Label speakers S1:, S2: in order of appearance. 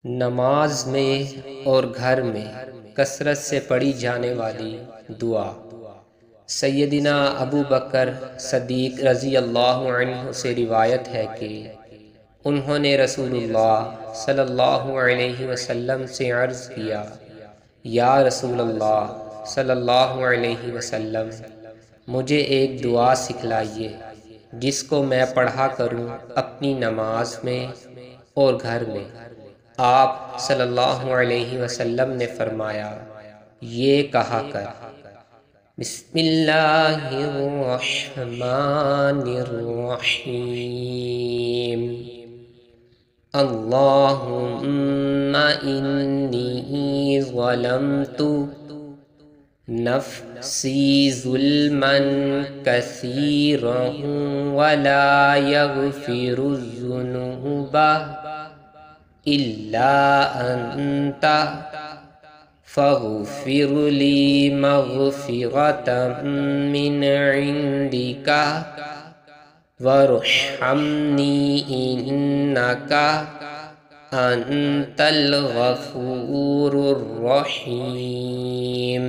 S1: نماز میں اور گھر میں کثرت سے پڑھی جانے والی دعا۔ سیدنا ابو بکر صدیق رضی اللہ عنہ سے روایت ہے کہ انہوں نے رسول اللہ صلی اللہ علیہ وسلم سے عرض کیا، یا رسول اللہ صلی اللہ علیہ وسلم، مجھے ایک دعا سکھلائیے جس کو میں پڑھا کروں اپنی نماز میں اور گھر میں۔ آپ صلی اللہ علیہ وسلم نے فرمایا، یہ کہا کر، بسم اللہ الرحمن الرحیم، اللہم انی ظلمت نفسی ظلما کثیرا ولا یغفر الذنوب الا انت فاغفر لی مغفرۃ من عندک وارحمنی انک انت الغفور الرحیم۔